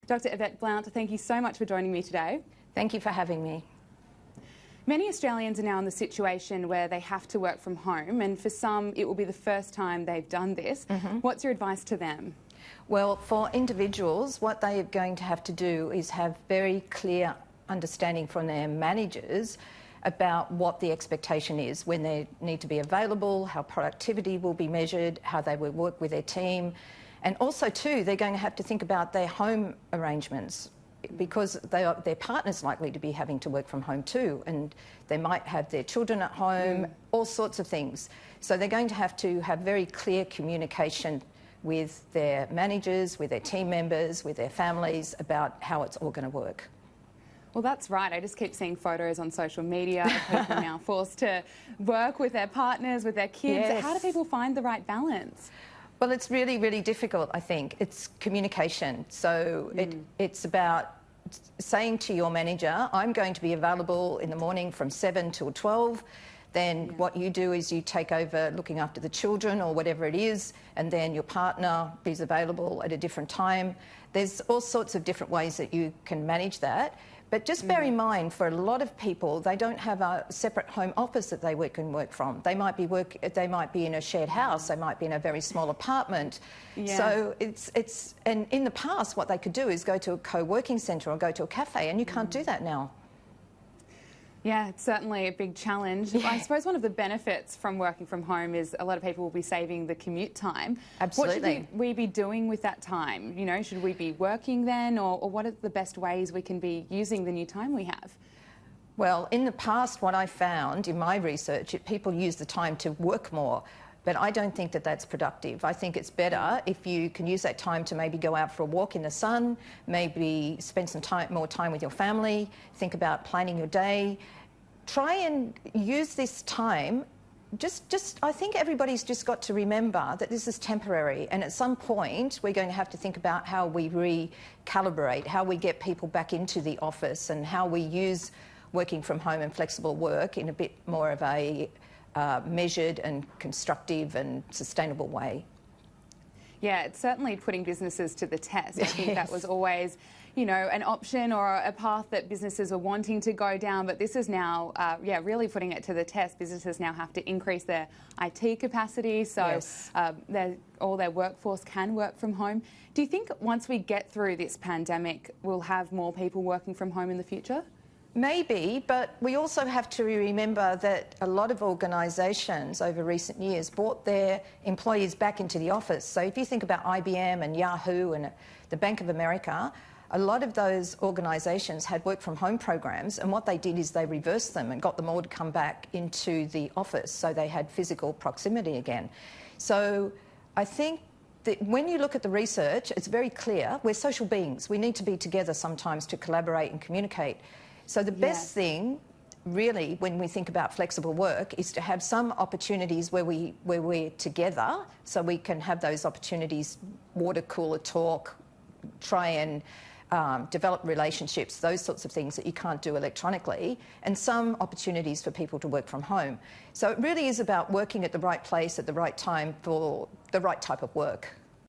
Dr. Yvette Blount, thank you so much for joining me today. Thank you for having me. Many Australians are now in the situation where they have to work from home, and for some it will be the first time they've done this. What's your advice to them? Well, for individuals, what they are going to have to do is have very clear understanding from their managers about what the expectation is, when they need to be available, how productivity will be measured, how they will work with their team. And also, too, they're going to have to think about their home arrangements, because their partner's likely to be having to work from home too, and they might have their children at home, all sorts of things. So they're going to have very clear communication with their managers, with their team members, with their families about how it's all going to work. Well, that's right. I just keep seeing photos on social media of people now forced to work with their partners, with their kids. Yes. How do people find the right balance? Well, it's really, really difficult, I think. It's communication. So it's about saying to your manager, I'm going to be available in the morning from 7 till 12. Then what you do is you take over looking after the children or whatever it is, and then your partner is available at a different time. There's all sorts of different ways that you can manage that. But just bear in mind, for a lot of people, they don't have a separate home office that they can work from. They might be in a shared house. They might be in a very small apartment. So and in the past, what they could do is go to a co-working centre or go to a cafe, and you can't do that now. Yeah, it's certainly a big challenge. Yeah. I suppose one of the benefits from working from home is a lot of people will be saving the commute time. Absolutely. What should we be doing with that time? You know, should we be working then, or what are the best ways we can be using the new time we have? Well, in the past, what I found in my research, people use the time to work more. But I don't think that that's productive. I think it's better if you can use that time to maybe go out for a walk in the sun, maybe spend some more time with your family, think about planning your day. Try and use this time. I think everybody's just got to remember that this is temporary, and at some point we're going to have to think about how we recalibrate, how we get people back into the office, and how we use working from home and flexible work in a bit more of a measured and constructive and sustainable way. Yeah, it's certainly putting businesses to the test. I think that was always, you know, an option or a path that businesses were wanting to go down, but this is now, really putting it to the test. Businesses now have to increase their IT capacity, so all their workforce can work from home. Do you think once we get through this pandemic, we'll have more people working from home in the future? Maybe, but we also have to remember that a lot of organisations over recent years brought their employees back into the office. So if you think about IBM and Yahoo and the Bank of America, a lot of those organisations had work from home programs, and what they did is they reversed them and got them all to come back into the office, so they had physical proximity again. So I think that when you look at the research, it's very clear we're social beings. We need to be together sometimes to collaborate and communicate. So the best thing, really, when we think about flexible work, is to have some opportunities where we're together, so we can have those opportunities, water cooler talk, try and develop relationships, those sorts of things that you can't do electronically, and some opportunities for people to work from home. So it really is about working at the right place at the right time for the right type of work.